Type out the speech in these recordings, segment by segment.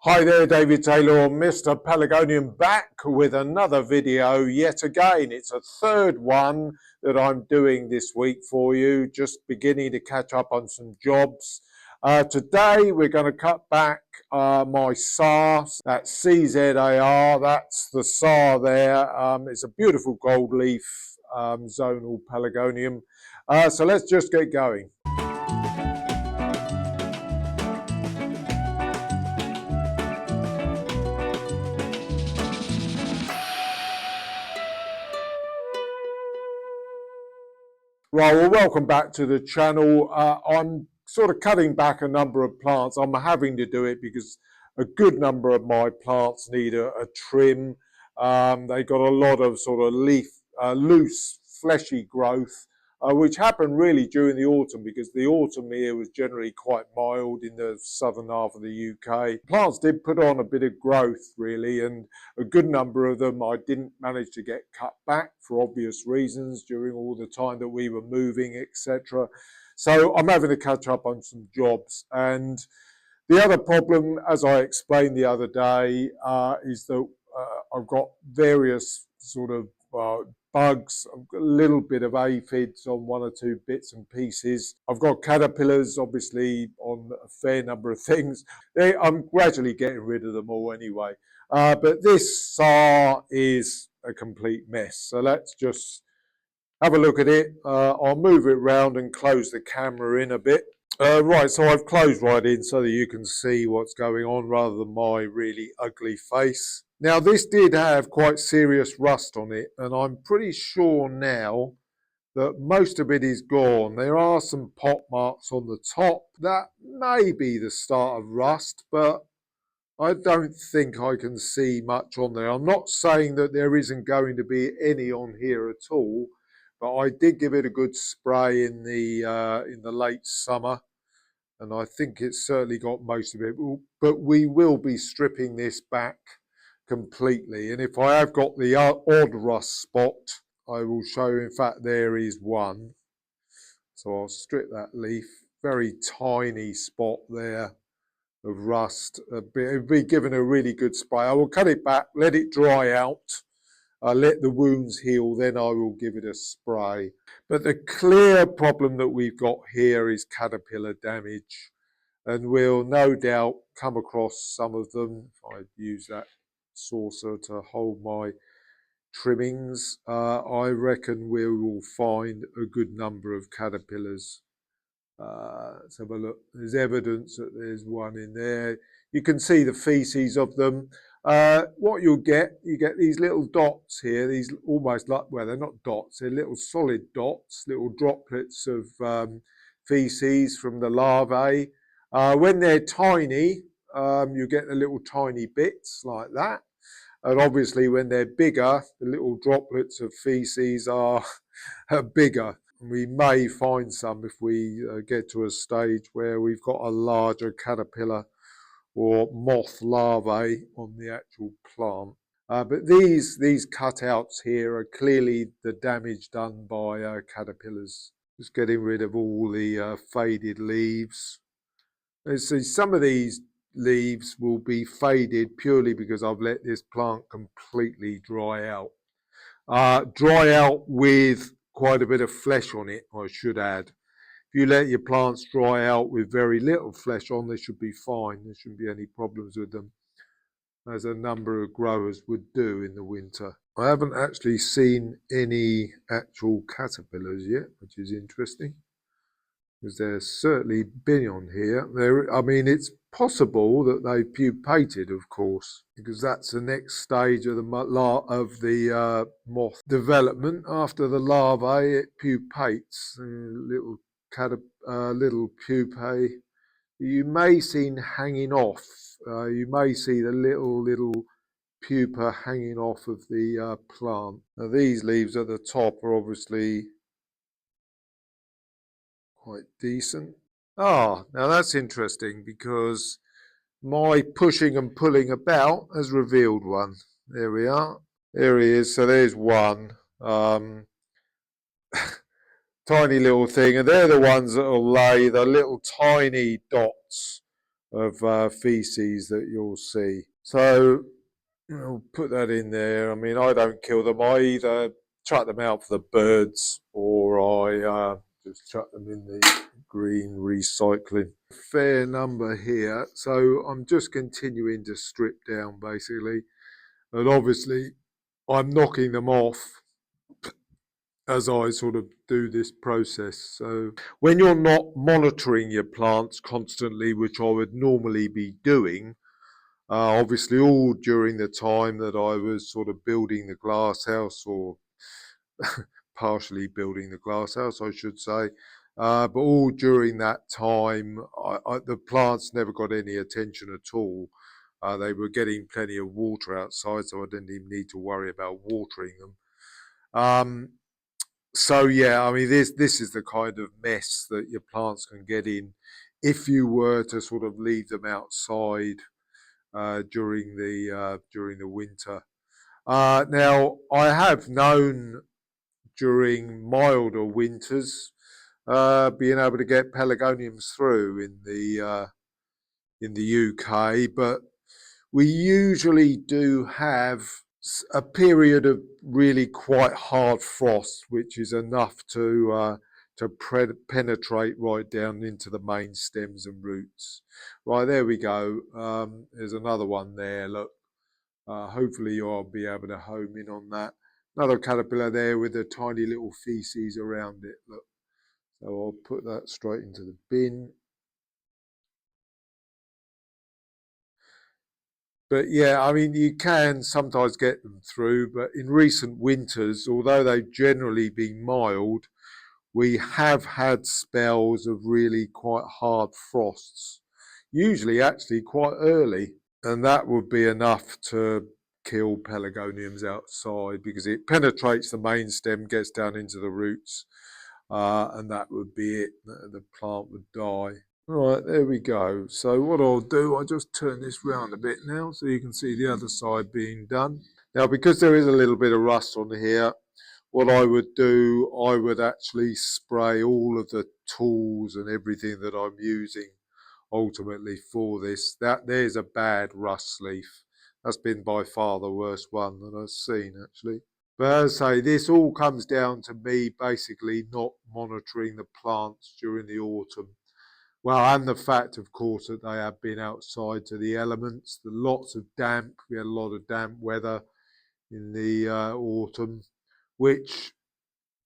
Hi there, David Taylor, Mr. Pelargonium, back with another video yet again. It's a third one that I'm doing this week for you, just beginning to catch up on some jobs. Today we're going to cut back my SAR, that's CZAR, that's the SAR there. It's a beautiful gold leaf zonal Pelargonium. So let's just get going. Right, well, welcome back to the channel. I'm sort of cutting back a number of plants. I'm having to do it because a good number of my plants need a trim. They got a lot of sort of leaf, loose, fleshy growth, which happened really during the autumn because the autumn here was generally quite mild in the southern half of the UK. Plants did put on a bit of growth really, and a good number of them I didn't manage to get cut back for obvious reasons during all the time that we were moving, etc. So I'm having to catch up on some jobs. And the other problem, as I explained the other day, is that I've got various sort of bugs. I've got a little bit of aphids on one or two bits and pieces. I've got caterpillars, obviously, on a fair number of things. I'm gradually getting rid of them all anyway. But this SAR is a complete mess. So let's just have a look at it. I'll move it around and close the camera in a bit. Right, so I've closed right in so that you can see what's going on rather than my really ugly face. Now, this did have quite serious rust on it, and I'm pretty sure now that most of it is gone. There are some pot marks on the top. That may be the start of rust, but I don't think I can see much on there. I'm not saying that there isn't going to be any on here at all, but I did give it a good spray in the late summer, and I think it's certainly got most of it. But we will be stripping this back completely, and if I have got the odd rust spot, I will show you. In fact, there is one. So I'll strip that leaf. Very tiny spot there of rust. It'll be given a really good spray. I will cut it back, let it dry out, let the wounds heal, then I will give it a spray. But the clear problem that we've got here is caterpillar damage, and we'll no doubt come across some of them. If I use that saucer to hold my trimmings, I reckon we will find a good number of caterpillars. Let's have a look. There's evidence that there's one in there. You can see the feces of them. What you get these little dots here, these almost like, well, they're not dots, they're little solid dots, little droplets of feces from the larvae. When they're tiny, you get the little tiny bits like that. And obviously when they're bigger, the little droplets of feces are bigger. We may find some if we get to a stage where we've got a larger caterpillar or moth larvae on the actual plant. But these cutouts here are clearly the damage done by caterpillars. Just getting rid of all the faded leaves. See, some of these leaves will be faded purely because I've let this plant completely dry out. Dry out with quite a bit of flesh on it, I should add. If you let your plants dry out with very little flesh on, they should be fine. There shouldn't be any problems with them, as a number of growers would do in the winter. I haven't actually seen any actual caterpillars yet, which is interesting, because there's certainly been on here. I mean, it's possible that they've pupated, of course, because that's the next stage of the moth development. After the larvae, it pupates. Little pupae. You may see hanging off. You may see the little pupa hanging off of the plant. Now, these leaves at the top are obviously quite decent. Now that's interesting because my pushing and pulling about has revealed one. There we are. There he is. So there's one. Tiny little thing, and they're the ones that will lay the little tiny dots of feces that you'll see. So I'll put that in there. I mean, I don't kill them. I either chuck them out for the birds or I just chuck them in the green recycling. Fair number here. So I'm just continuing to strip down basically. And obviously I'm knocking them off as I sort of do this process. So when you're not monitoring your plants constantly, which I would normally be doing, obviously all during the time that I was sort of building the glass house, or partially building the glass house, I should say, but all during that time, the plants never got any attention at all. They were getting plenty of water outside, so I didn't even need to worry about watering them. So yeah, I mean, this is the kind of mess that your plants can get in if you were to sort of leave them outside during the winter. Now, I have known during milder winters being able to get pelargoniums through in the UK, but we usually do have a period of really quite hard frost, which is enough to penetrate right down into the main stems and roots. Right, there we go. There's another one there. Look, hopefully you'll be able to home in on that. Another caterpillar there with the tiny little feces around it. Look, so I'll put that straight into the bin. But yeah, I mean, you can sometimes get them through, but in recent winters, although they've generally been mild, we have had spells of really quite hard frosts, usually actually quite early. And that would be enough to kill pelargoniums outside because it penetrates the main stem, gets down into the roots, and that would be it. The plant would die. Right, there we go. So what I'll do, I'll just turn this round a bit now so you can see the other side being done. Now, because there is a little bit of rust on here, what I would do, I would actually spray all of the tools and everything that I'm using ultimately for this. There's a bad rust leaf. That's been by far the worst one that I've seen actually. But as I say, this all comes down to me basically not monitoring the plants during the autumn. Well, and the fact, of course, that they have been outside to the elements. The lots of damp. We had a lot of damp weather in the autumn, which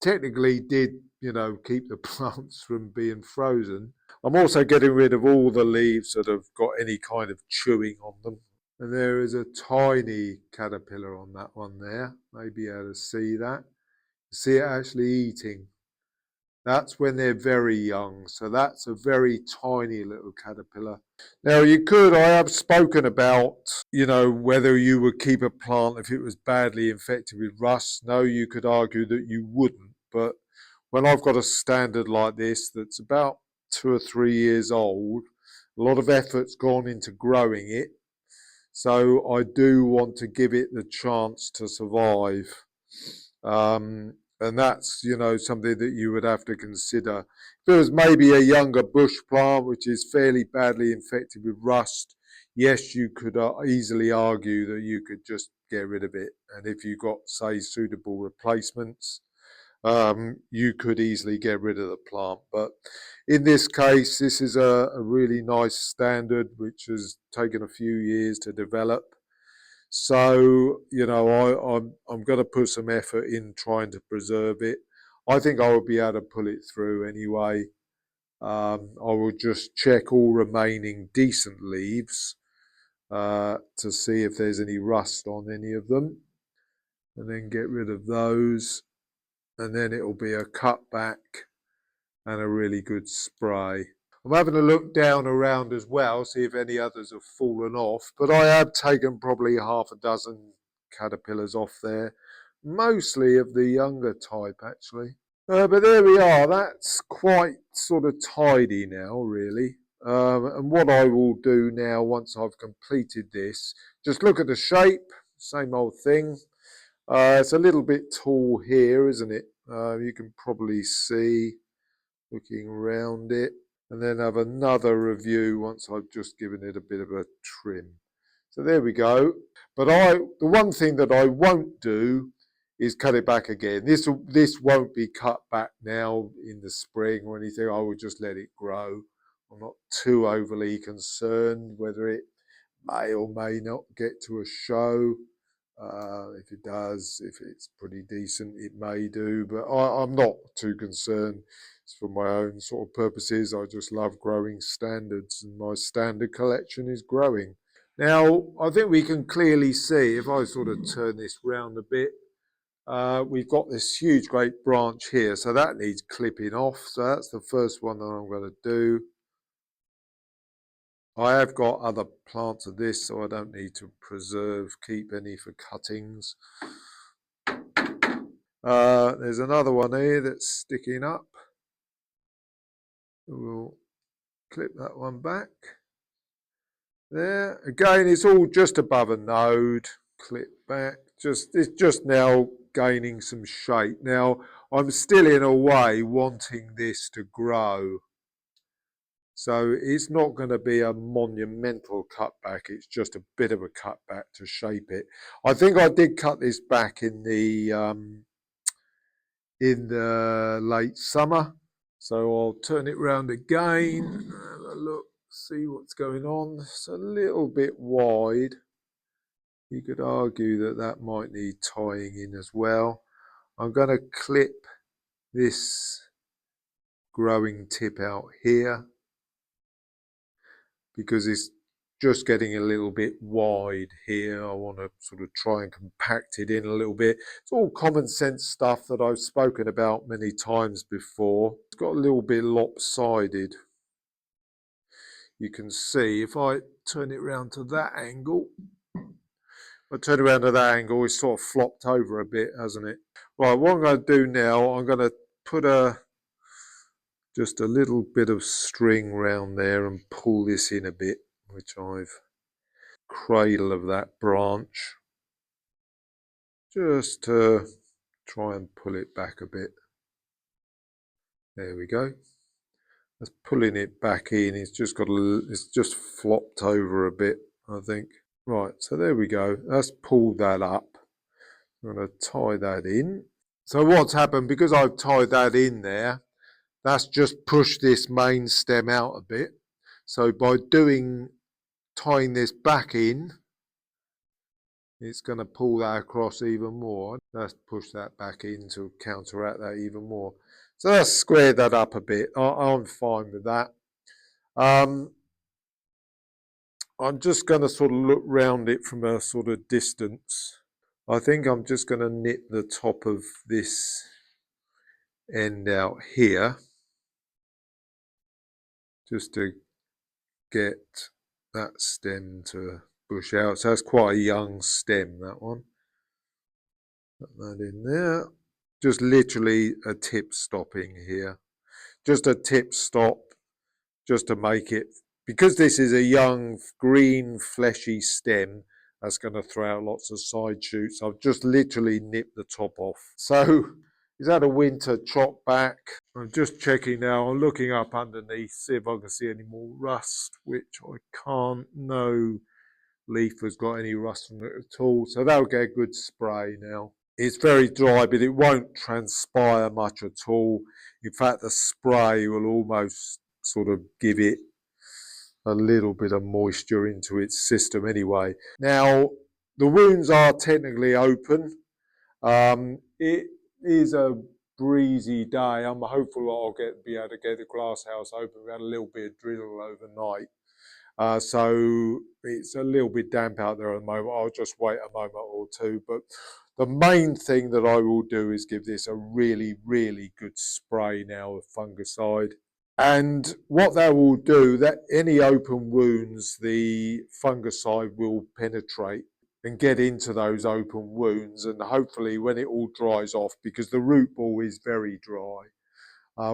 technically did, keep the plants from being frozen. I'm also getting rid of all the leaves that have got any kind of chewing on them. And there is a tiny caterpillar on that one there. Maybe able to see that. See it actually eating. That's when they're very young. So that's a very tiny little caterpillar. Now I have spoken about, whether you would keep a plant if it was badly infected with rust. No, you could argue that you wouldn't. But when I've got a standard like this that's about 2 or 3 years old, a lot of effort's gone into growing it. So I do want to give it the chance to survive. And that's, something that you would have to consider. If it was maybe a younger bush plant, which is fairly badly infected with rust, yes, you could easily argue that you could just get rid of it. And if you got, say, suitable replacements, you could easily get rid of the plant. But in this case, this is a really nice standard, which has taken a few years to develop. So, I'm going to put some effort in trying to preserve it. I think I will be able to pull it through anyway. I will just check all remaining decent leaves to see if there's any rust on any of them, and then get rid of those. And then it'll be a cutback and a really good spray. I'm having a look down around as well, see if any others have fallen off, but I have taken probably half a dozen caterpillars off there, mostly of the younger type actually. But there we are, that's quite sort of tidy now really. And what I will do now once I've completed this, just look at the shape, same old thing. It's a little bit tall here, isn't it? You can probably see looking around it. and then have another review once I've just given it a bit of a trim. So there we go. But the one thing that I won't do is cut it back again. This won't be cut back now in the spring or anything. I will just let it grow. I'm not too overly concerned whether it may or may not get to a show. If it does, if it's pretty decent, it may do, but I'm not too concerned. It's for my own sort of purposes. I just love growing standards, and my standard collection is growing. Now, I think we can clearly see, if I sort of turn this round a bit, we've got this huge great branch here, so that needs clipping off. So that's the first one that I'm going to do. I have got other plants of this, so I don't need to keep any for cuttings. There's another one here that's sticking up. We'll clip that one back. There, again, it's all just above a node. Clip back. It's just now gaining some shape. Now, I'm still in a way wanting this to grow. So it's not going to be a monumental cutback. It's just a bit of a cutback to shape it. I think I did cut this back in the late summer. So I'll turn it round again, have a look, see what's going on. It's a little bit wide. You could argue that that might need tying in as well. I'm going to clip this growing tip out here because it's just getting a little bit wide here. I want to sort of try and compact it in a little bit. It's all common sense stuff that I've spoken about many times before. It's got a little bit lopsided. You can see if I turn it around to that angle, it's sort of flopped over a bit, hasn't it? Right, what I'm going to do now, I'm going to put just a little bit of string round there and pull this in a bit, which I've cradle of that branch, just to try and pull it back a bit. There we go. That's pulling it back in. It's just flopped over a bit, I think. Right, so there we go. Let's pull that up. I'm going to tie that in. So what's happened, because I've tied that in there, that's just pushed this main stem out a bit. So by tying this back in, it's going to pull that across even more. Let's push that back in to counteract that even more. So let's square that up a bit. I'm fine with that. I'm just going to sort of look round it from a sort of distance. I think I'm just going to nip the top of this end out here, just to get that stem to bush out. So that's quite a young stem, that one. Put that in there. Just literally a tip stopping here. Just a tip stop, just to make it, because this is a young green fleshy stem that's going to throw out lots of side shoots. I've just literally nipped the top off. So is that a winter chop back? I'm just checking now. I'm looking up underneath, see if I can see any more rust, which I can't. No leaf has got any rust from it at all. So that'll get a good spray now. It's very dry, but it won't transpire much at all. In fact, the spray will almost sort of give it a little bit of moisture into its system anyway. Now, the wounds are technically open. It is a breezy day. I'm hopeful I'll be able to get the glass house open. We had a little bit of drizzle overnight. So it's a little bit damp out there at the moment. I'll just wait a moment or two. But the main thing that I will do is give this a really, really good spray now of fungicide. And what that will do, that any open wounds, the fungicide will penetrate and get into those open wounds. And hopefully when it all dries off, because the root ball is very dry,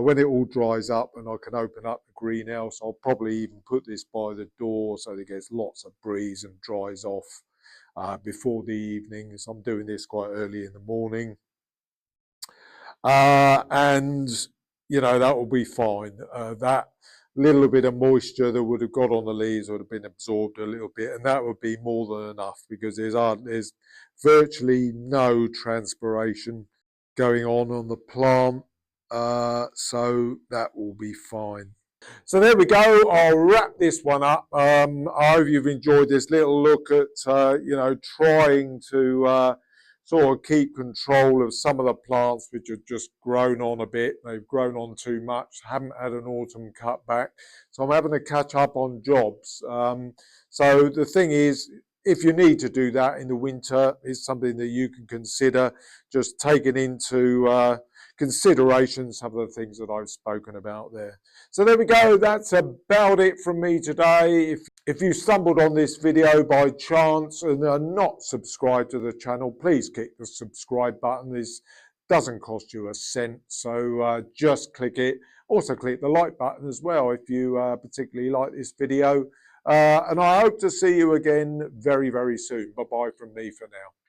when it all dries up and I can open up the greenhouse, I'll probably even put this by the door so that it gets lots of breeze and dries off before the evening. So I'm doing this quite early in the morning. And, you know, that will be fine. little bit of moisture that would have got on the leaves would have been absorbed a little bit, and that would be more than enough, because there's virtually no transpiration going on the plant, so that will be fine. So there we go. I'll wrap this one up. I hope you've enjoyed this little look at, trying to sort of keep control of some of the plants which have just grown on a bit. They've grown on too much, haven't had an autumn cutback. So I'm having to catch up on jobs. So the thing is, if you need to do that in the winter, it's something that you can consider, just taking into consideration some of the things that I've spoken about there. So there we go. That's about it from me today. If you stumbled on this video by chance and are not subscribed to the channel, please click the subscribe button. This doesn't cost you a cent, so just click it. Also click the like button as well if you particularly like this video. And I hope to see you again very, very soon. Bye-bye from me for now.